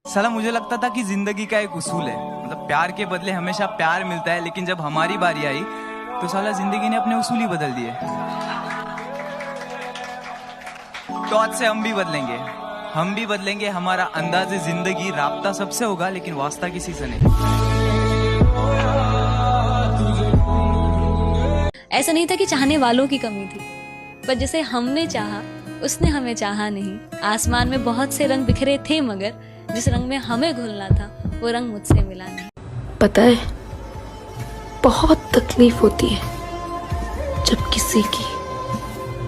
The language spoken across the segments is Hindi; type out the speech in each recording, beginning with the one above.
साला मुझे लगता था कि जिंदगी का एक उसूल है, मतलब प्यार के बदले हमेशा प्यार मिलता है, लेकिन जब हमारी बारी आई तो साला जिंदगी ने अपने उसूल ही बदल दिए। तो आज से हम भी बदलेंगे हमारा अंदाज़े जिंदगी। राब्ता सबसे होगा लेकिन वास्ता किसी से नहीं। ऐसा नहीं था कि चाहने वालों की कमी थी, पर जिसे हमने चाहा उसने हमें चाहा नहीं। आसमान में बहुत से रंग बिखरे थे, मगर जिस रंग में हमें घुलना था वो रंग मुझसे मिला नहीं। पता है, बहुत तकलीफ होती है जब किसी की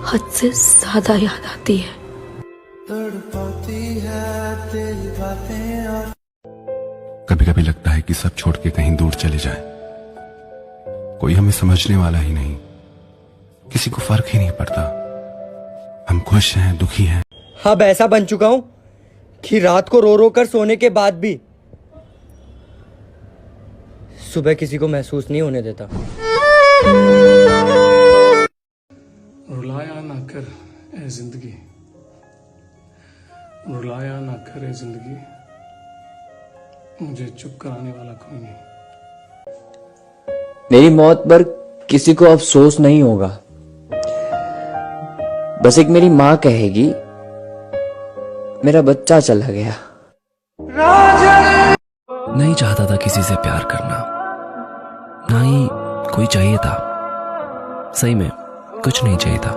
हद से ज्यादा याद आती है। कभी कभी लगता है कि सब छोड़ के कहीं दूर चले जाएं। कोई हमें समझने वाला ही नहीं, किसी को फर्क ही नहीं पड़ता। हम खुश हैं, दुखी हैं। अब ऐसा बन चुका हूं कि रात को रो रो कर सोने के बाद भी सुबह किसी को महसूस नहीं होने देता। रुलाया ना कर ए जिंदगी, रुलाया ना कर ए जिंदगी, मुझे चुप कराने वाला कोई नहीं। मेरी मौत पर किसी को अफसोस नहीं होगा, बस एक मेरी माँ कहेगी मेरा बच्चा चला गया। नहीं चाहता था किसी से प्यार करना, ना ही कोई चाहिए था। सही में कुछ नहीं चाहिए था।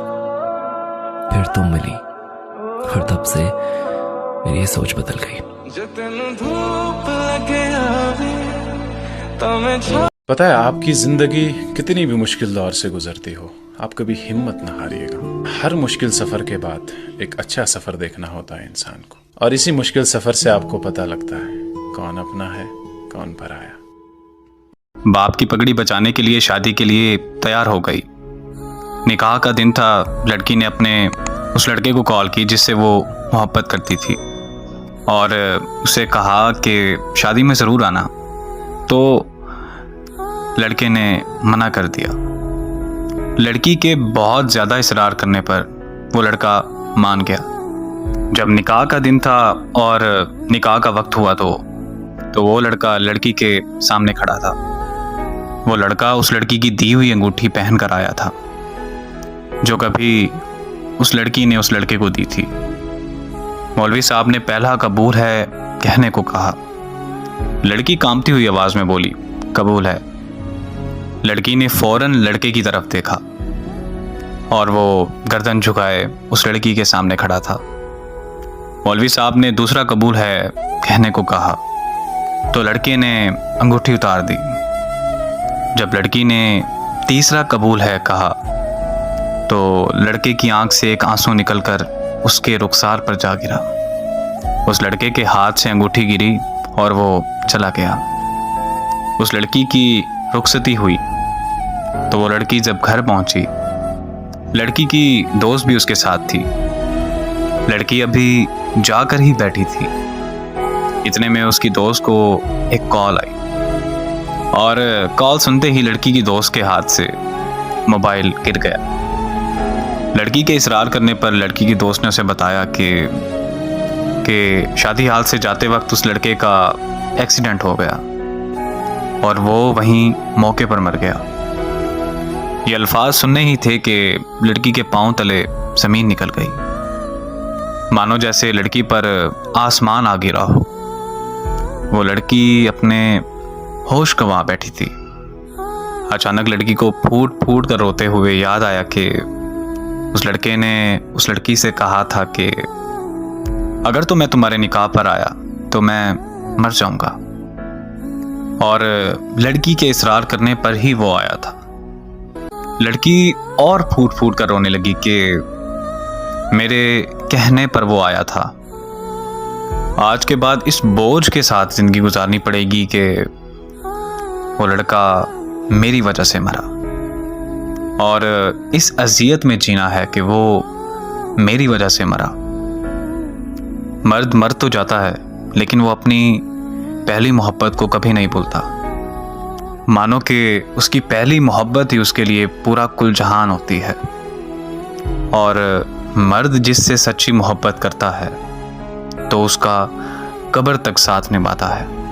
फिर तुम मिली और तब से मेरी ये सोच बदल गई। पता है, आपकी जिंदगी कितनी भी मुश्किल दौर से गुजरती हो, आप कभी हिम्मत ना हारिएगा। हर मुश्किल सफर के बाद एक अच्छा सफर देखना होता है इंसान को, और इसी मुश्किल सफर से आपको पता लगता है कौन अपना है कौन पराया। बाप की पगड़ी बचाने के लिए शादी के लिए तैयार हो गई। निकाह का दिन था। लड़की ने अपने उस लड़के को कॉल की जिससे वो मोहब्बत करती थी, और उसे कहा कि शादी में ज़रूर आना। तो लड़के ने मना कर दिया। लड़की के बहुत ज़्यादा इसरार करने पर वो लड़का मान गया। जब निकाह का दिन था और निकाह का वक्त हुआ तो वो लड़का लड़की के सामने खड़ा था। वो लड़का उस लड़की की दी हुई अंगूठी पहन कर आया था, जो कभी उस लड़की ने उस लड़के को दी थी। मौलवी साहब ने पहला कबूल है कहने को कहा। लड़की कांपती हुई आवाज़ में बोली, कबूल है। लड़की ने फौरन लड़के की तरफ देखा और वो गर्दन झुकाए उस लड़की के सामने खड़ा था। मौलवी साहब ने दूसरा कबूल है कहने को कहा तो लड़के ने अंगूठी उतार दी। जब लड़की ने तीसरा कबूल है कहा तो लड़के की आंख से एक आंसू निकलकर उसके रुखसार पर जा गिरा। उस लड़के के हाथ से अंगूठी गिरी और वो चला गया। उस लड़की की रुखसती हुई तो वो लड़की जब घर पहुंची, लड़की की दोस्त भी उसके साथ थी। लड़की अभी जाकर ही बैठी थी, इतने में उसकी दोस्त को एक कॉल आई, और कॉल सुनते ही लड़की की दोस्त के हाथ से मोबाइल गिर गया। लड़की के इसरार करने पर लड़की की दोस्त ने उसे बताया कि शादी हाल से जाते वक्त उस लड़के का एक्सीडेंट हो गया और वो वहीं मौके पर मर गया। ये अल्फाज सुनने ही थे कि लड़की के पांव तले जमीन निकल गई, मानो जैसे लड़की पर आसमान आ गिरा हो। वो लड़की अपने होश गंवा बैठी थी। अचानक लड़की को फूट फूट कर रोते हुए याद आया कि उस लड़के ने उस लड़की से कहा था कि अगर तो मैं तुम्हारे निकाह पर आया तो मैं मर जाऊंगा, और लड़की के इसरार करने पर ही वो आया था। लड़की और फूट फूट कर रोने लगी कि मेरे कहने पर वो आया था। आज के बाद इस बोझ के साथ जिंदगी गुजारनी पड़ेगी कि वो लड़का मेरी वजह से मरा, और इस अजियत में जीना है कि वो मेरी वजह से मरा। मर्द मर तो जाता है लेकिन वो अपनी पहली मोहब्बत को कभी नहीं भूलता। मानो कि उसकी पहली मोहब्बत ही उसके लिए पूरा कुल जहान होती है, और मर्द जिससे सच्ची मोहब्बत करता है तो उसका कब्र तक साथ निभाता है।